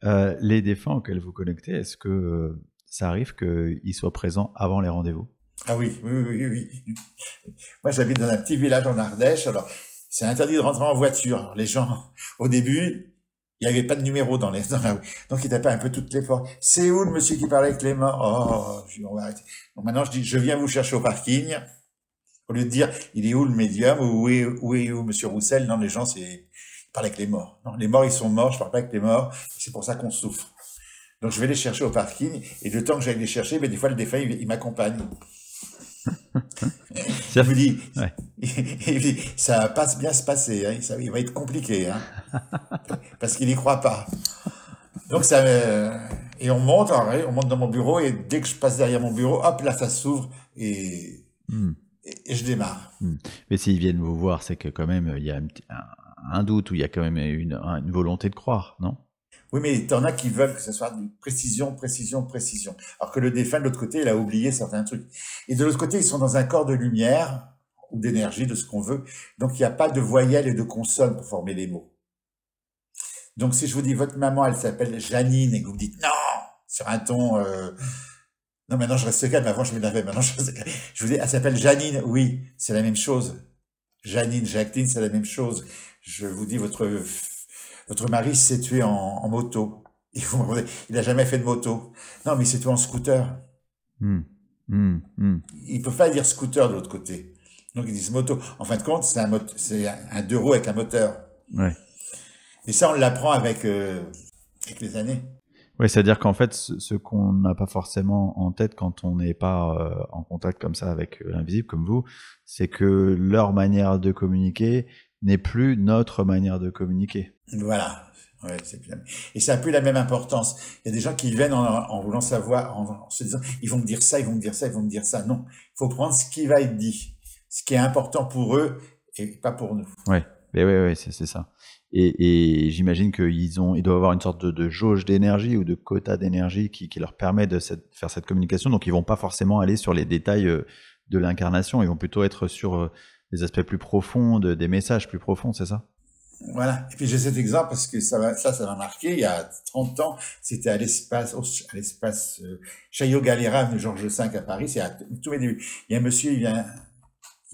Les défunts auxquels vous connectez, est-ce que ça arrive qu'ils soient présents avant les rendez-vous? Ah oui. Moi, j'habite dans un petit village en Ardèche. Alors, c'est interdit de rentrer en voiture. Alors, les gens, au début, il n'y avait pas de numéro dans la rue. Donc, ils tapaient un peu toutes les portes. C'est où le monsieur qui parlait avec les morts? Oh, on va arrêter. Donc maintenant, je dis, je viens vous chercher au parking. Au lieu de dire, il est où le médium? Où est monsieur Roussel? Non, les gens, ils parlent avec les morts. Non, les morts, ils sont morts. Je parle pas avec les morts. C'est pour ça qu'on souffre. Donc, je vais les chercher au parking. Et le temps que j'aille les chercher, des fois, le défunt, il m'accompagne. Il me dit, ouais. Il me dit, ça va pas bien se passer, hein, il va être compliqué, hein, parce qu'il n'y croit pas. Donc et on monte dans mon bureau, et dès que je passe derrière mon bureau, hop, là, ça s'ouvre, et je démarre. Mais s'ils viennent vous voir, c'est que quand même, il y a un doute, ou il y a quand même une volonté de croire, non? Oui, mais t'en as qui veulent que ce soit une précision. Alors que le défunt, de l'autre côté, il a oublié certains trucs. Et de l'autre côté, ils sont dans un corps de lumière, ou d'énergie, de ce qu'on veut. Donc, il n'y a pas de voyelles et de consonnes pour former les mots. Donc, si je vous dis, votre maman, elle s'appelle Janine, et que vous me dites, non, sur un ton, non, maintenant, je reste calme, avant, je m'énervais, maintenant, je vous dis, elle s'appelle Janine, oui, c'est la même chose. Janine, Jacqueline, c'est la même chose. Je vous dis, votre mari s'est tué en moto. Et vous me demandez, il n'a jamais fait de moto. Non, mais il s'est tué en scooter. Ils peuvent pas dire scooter de l'autre côté. Donc ils disent moto. En fin de compte, c'est un 2 roues avec un moteur. Ouais. Et ça, on l'apprend avec les années. Oui, c'est-à-dire qu'en fait, ce qu'on n'a pas forcément en tête quand on n'est pas en contact comme ça avec l'invisible, comme vous, c'est que leur manière de communiquer n'est plus notre manière de communiquer. Voilà. Ouais, et ça n'a plus la même importance. Il y a des gens qui viennent en voulant savoir, en se disant, ils vont me dire ça, ils vont me dire ça, ils vont me dire ça. Non, il faut prendre ce qui va être dit, ce qui est important pour eux et pas pour nous. Ouais, c'est ça. Et j'imagine qu'ils doivent avoir une sorte de jauge d'énergie ou de quota d'énergie qui leur permet de faire cette communication. Donc, ils vont pas forcément aller sur les détails de l'incarnation. Ils vont plutôt être sur des aspects plus profonds, des messages plus profonds, c'est ça? Voilà. Et puis j'ai cet exemple parce que ça m'a marqué. Il y a 30 ans, c'était à l'espace Chaillot Galera, avenue Georges V à Paris. C'est à tous mes débuts. Il y a un monsieur, il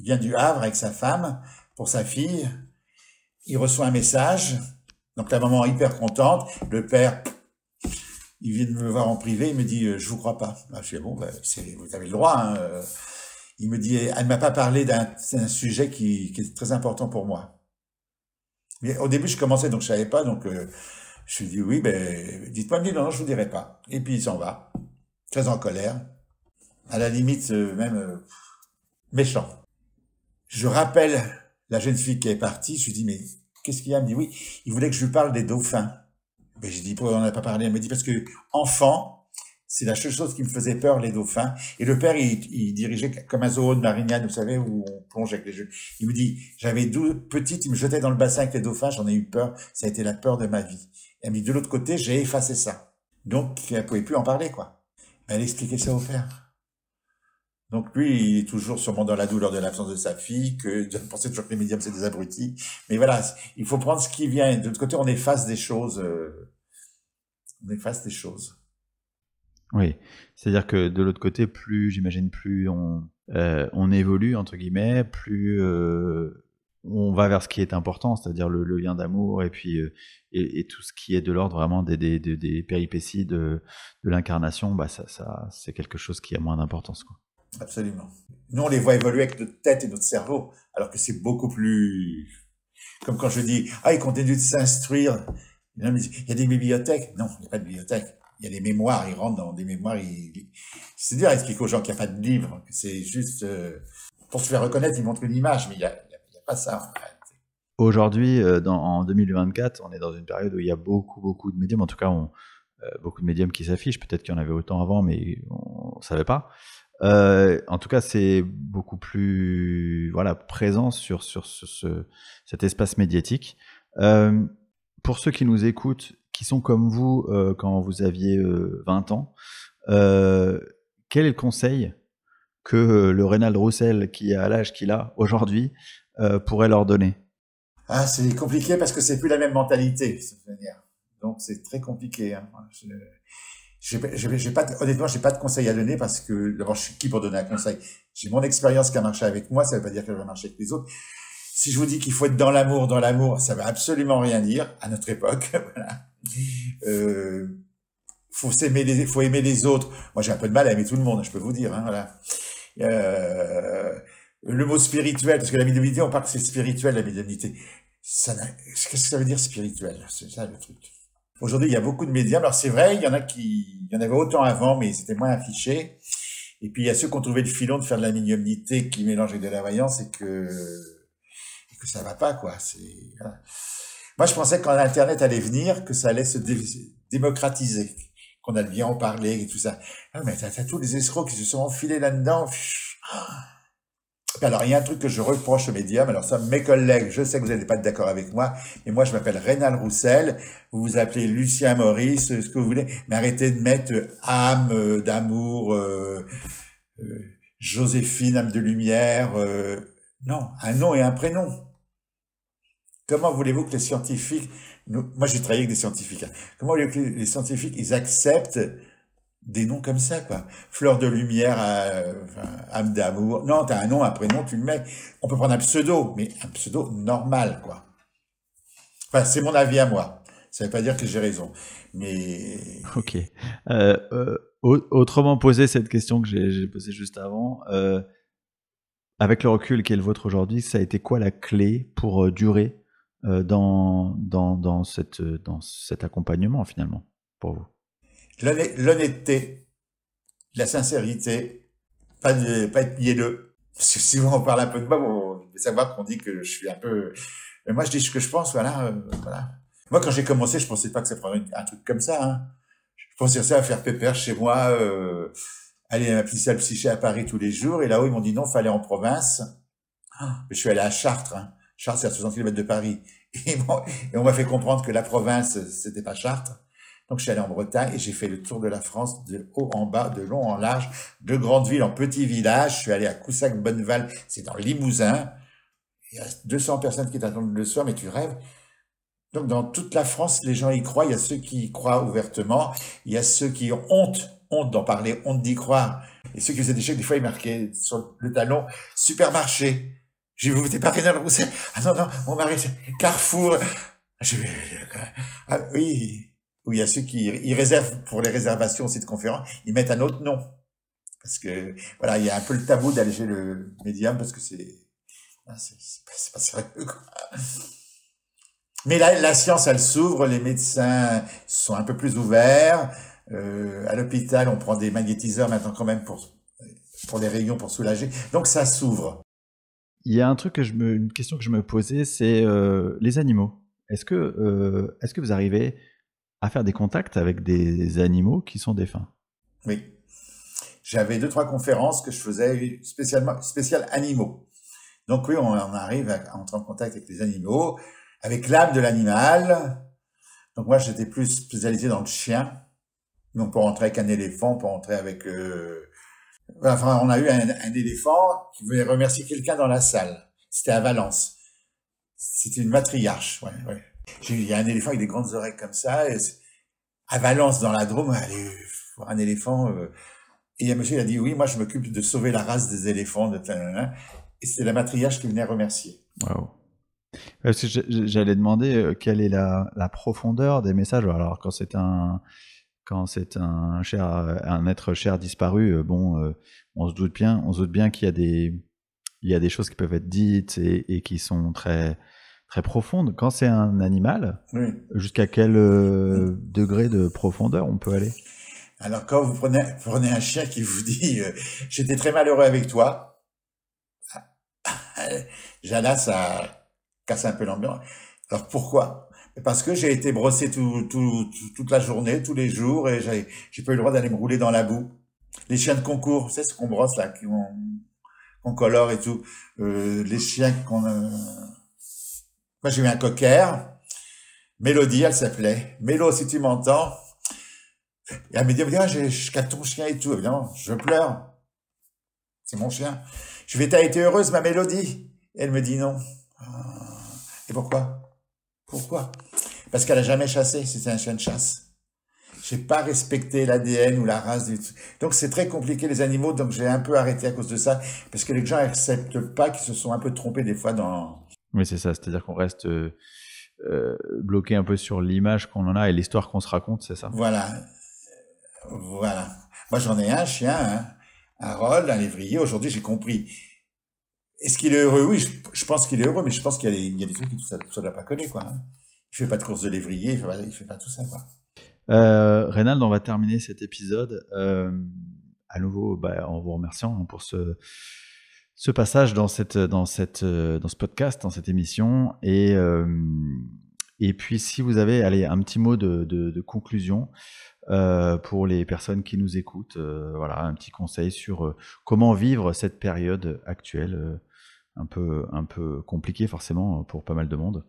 vient du Havre avec sa femme pour sa fille. Il reçoit un message. Donc la maman est hyper contente. Le père, il vient de me voir en privé. Il me dit, je vous crois pas. Je dis, bon, vous avez le droit. Hein. Il me dit, elle m'a pas parlé d'un sujet qui est très important pour moi. Mais au début, je commençais, donc je savais pas, donc je lui dis oui, dites-moi, il me dit non, je vous dirai pas. Et puis il s'en va, très en colère, à la limite même méchant. Je rappelle la jeune fille qui est partie, je lui dis mais qu'est-ce qu'il y a? Elle me dit oui, il voulait que je lui parle des dauphins. Je dis pourquoi on n'a pas parlé? Elle me dit parce que enfant, c'est la seule chose qui me faisait peur, les dauphins. Et le père, il dirigeait comme un zoo de Marignane, vous savez, où on plonge avec les jeunes. Il me dit, j'avais 12 petites, il me jetait dans le bassin avec les dauphins, j'en ai eu peur. Ça a été la peur de ma vie. Et elle me dit, de l'autre côté, j'ai effacé ça. Donc, elle pouvait plus en parler, quoi. Elle expliquait ça au père. Donc, lui, il est toujours sûrement dans la douleur de l'absence de sa fille, de penser toujours que les médiums, c'est des abrutis. Mais voilà, il faut prendre ce qui vient. De l'autre côté, on efface des choses. Oui, c'est-à-dire que de l'autre côté, plus on évolue entre guillemets, plus on va vers ce qui est important, c'est-à-dire le lien d'amour et puis et tout ce qui est de l'ordre vraiment des péripéties de l'incarnation, bah ça c'est quelque chose qui a moins d'importance, quoi. Absolument. Nous, on les voit évoluer avec notre tête et notre cerveau, alors que c'est beaucoup plus... Comme quand je dis, ils continuent de s'instruire. Il y a des bibliothèques. Non, il n'y a pas de bibliothèque. Il y a des mémoires, ils rentrent dans des mémoires. C'est dur d'expliquer aux gens qu'il n'y a pas de livre, que c'est juste... Pour se faire reconnaître, ils montrent une image, mais il y a pas ça, en réalité. Aujourd'hui, en 2024, on est dans une période où il y a beaucoup de médiums, en tout cas, beaucoup de médiums qui s'affichent. Peut-être qu'il y en avait autant avant, mais on ne savait pas. En tout cas, c'est beaucoup plus présent sur cet espace médiatique. Pour ceux qui nous écoutent, qui sont comme vous quand vous aviez 20 ans, quel est le conseil que le Reynald Roussel, qui a l'âge qu'il a aujourd'hui, pourrait leur donner? C'est compliqué parce que c'est plus la même mentalité, de cette manière. Donc c'est très compliqué. Hein. Honnêtement, j'ai pas de conseil à donner parce que d'abord, je suis qui pour donner un conseil? J'ai mon expérience qui a marché avec moi, ça veut pas dire qu'elle va marcher avec les autres. Si je vous dis qu'il faut être dans l'amour, ça veut absolument rien dire à notre époque. Voilà. Faut aimer les autres. Moi, j'ai un peu de mal à aimer tout le monde, je peux vous dire. Hein, voilà. Le mot spirituel, parce que la médiumnité, on parle que c'est spirituel, la médiumnité. Qu'est-ce que ça veut dire spirituel? C'est ça le truc. Aujourd'hui, il y a beaucoup de médiums. Alors c'est vrai, il y en avait autant avant, mais c'était moins affiché. Et puis il y a ceux qui ont trouvé le filon de faire de la médiumnité qui mélange avec de la voyance et que ça va pas, quoi. Voilà. Moi, je pensais que quand Internet allait venir, que ça allait se démocratiser, qu'on allait bien en parler et tout ça. Mais t'as tous les escrocs qui se sont enfilés là-dedans. Alors, il y a un truc que je reproche aux médiums. Alors ça, mes collègues, je sais que vous n'êtes pas d'accord avec moi, mais moi, je m'appelle Reynald Roussel. Vous vous appelez Lucien Maurice, ce que vous voulez. Mais arrêtez de mettre âme d'amour, Joséphine, âme de lumière. Non, un nom et un prénom. Comment voulez-vous que les scientifiques... Moi, j'ai travaillé avec des scientifiques. Hein. Comment voulez-vous que les scientifiques, ils acceptent des noms comme ça, quoi. Fleur de lumière, âme d'amour. Non, t'as un nom, un prénom, tu le mets. On peut prendre un pseudo, mais un pseudo normal, quoi. Enfin, c'est mon avis à moi. Ça veut pas dire que j'ai raison. Mais... Ok. Autrement poser cette question que j'ai posée juste avant, avec le recul qui est le vôtre aujourd'hui, ça a été quoi la clé pour durer dans cet accompagnement, finalement, pour vous? L'honnêteté, la sincérité, pas être mielleux. Parce que si on parle un peu de moi, on peut savoir qu'on dit que je suis un peu... Mais moi, je dis ce que je pense, voilà. Moi, quand j'ai commencé, je pensais pas que ça prendrait un truc comme ça. Hein. Je pensais ça à faire pépère chez moi, aller à ma petite salle psyché à Paris tous les jours. Et là-haut, ils m'ont dit non, fallait en province. Je suis allé à Chartres. Hein. Chartres, c'est à 60 km de Paris. Et on m'a fait comprendre que la province, c'était pas Chartres. Donc, je suis allé en Bretagne et j'ai fait le tour de la France de haut en bas, de long en large, de grandes villes en petits villages. Je suis allé à Coussac-Bonneval, c'est dans le Limousin. Il y a 200 personnes qui t'attendent le soir, mais tu rêves. Donc, dans toute la France, les gens y croient. Il y a ceux qui y croient ouvertement. Il y a ceux qui ont honte d'en parler, honte d'y croire. Et ceux qui faisaient des chèques, des fois, ils marquaient sur le talon « Supermarché ». J'ai vu, vous n'êtes pas Reynald Roussel. Ah non, mon mari, c'est Carrefour. Ah oui. Où il y a ceux qui ils réservent pour les réservations aussi de conférences, ils mettent un autre nom. Parce que, voilà, il y a un peu le tabou d'aller chez le médium parce que c'est pas sérieux, quoi. Mais la science, elle s'ouvre, les médecins sont un peu plus ouverts. À l'hôpital, on prend des magnétiseurs maintenant quand même pour les réunions, pour soulager. Donc ça s'ouvre. Il y a un truc une question que je me posais, c'est les animaux. Est-ce que vous arrivez à faire des contacts avec des animaux qui sont défunts? Oui. J'avais 2-3 conférences que je faisais spécial animaux. Donc oui, on arrive à entrer en contact avec les animaux, avec l'âme de l'animal. Donc moi, j'étais plus spécialisé dans le chien. Donc on peut rentrer avec un éléphant, on peut rentrer avec... Enfin, on a eu un éléphant qui voulait remercier quelqu'un dans la salle. C'était à Valence. C'était une matriarche, ouais. Il y a un éléphant avec des grandes oreilles comme ça. Et à Valence, dans la Drôme, aller voir un éléphant. Et il y a un monsieur qui a dit, oui, moi, je m'occupe de sauver la race des éléphants. Et c'était la matriarche qui venait remercier. Wow. Parce que j'allais demander quelle est la profondeur des messages. Alors quand c'est un être cher disparu, on se doute bien qu'il y a des choses qui peuvent être dites et qui sont très très profondes. Quand c'est un animal, Oui. jusqu'à quel degré de profondeur on peut aller? Alors, quand vous prenez un chien qui vous dit j'étais très malheureux avec toi, déjà là, ça casse un peu l'ambiance. Alors, pourquoi? Parce que j'ai été brossé toute la journée, tous les jours, et j'ai pas eu le droit d'aller me rouler dans la boue. Les chiens de concours, c'est ce qu'on brosse là, qu'on colore et tout. Les chiens qu'on... Moi, j'ai eu un cocker. Mélodie, elle s'appelait. Mélo, si tu m'entends. Et elle me dit, ah, je capte ton chien et tout. Évidemment, je pleure. C'est mon chien. Je vais, t'as été heureuse, ma Mélodie? Et elle me dit non. Ah. Et pourquoi? Pourquoi? Parce qu'elle a jamais chassé. C'était un chien de chasse. J'ai pas respecté l'ADN ou la race. Donc c'est très compliqué les animaux. Donc j'ai un peu arrêté à cause de ça. Parce que les gens acceptent pas qu'ils se sont un peu trompés des fois dans... Oui, c'est ça. C'est-à-dire qu'on reste bloqué un peu sur l'image qu'on en a et l'histoire qu'on se raconte, c'est ça? Voilà. Voilà. Moi, j'en ai un chien, hein, Harold, un lévrier. Aujourd'hui, j'ai compris. Est-ce qu'il est heureux? Oui, je pense qu'il est heureux, mais je pense qu'il y a des trucs que tout ça doit pas coller, quoi. Hein. Il fait pas de course de lévrier, il fait pas tout ça, quoi. Reynald, on va terminer cet épisode à nouveau en vous remerciant pour ce passage dans ce podcast, dans cette émission. Et puis, si vous avez un petit mot de conclusion pour les personnes qui nous écoutent, voilà, un petit conseil sur comment vivre cette période actuelle, un peu compliquée forcément pour pas mal de monde.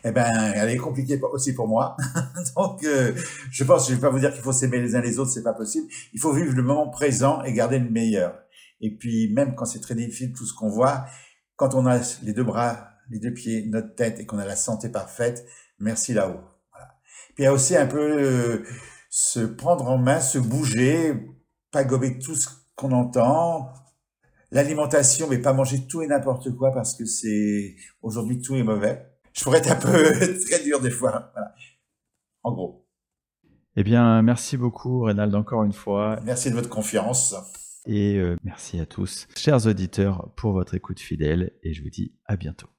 Eh ben, elle est compliquée aussi pour moi. Donc, je pense, je vais pas vous dire qu'il faut s'aimer les uns les autres, c'est pas possible. Il faut vivre le moment présent et garder le meilleur. Et puis, même quand c'est très difficile, tout ce qu'on voit, quand on a les deux bras, les deux pieds, notre tête et qu'on a la santé parfaite, merci là-haut. Voilà. Puis il y a aussi un peu se prendre en main, se bouger, pas gober tout ce qu'on entend. L'alimentation, mais pas manger tout et n'importe quoi parce que aujourd'hui tout est mauvais. Je pourrais être un peu très dur des fois. Voilà. En gros. Eh bien, merci beaucoup, Reynald, encore une fois. Merci de votre confiance. Et merci à tous, chers auditeurs, pour votre écoute fidèle. Et je vous dis à bientôt.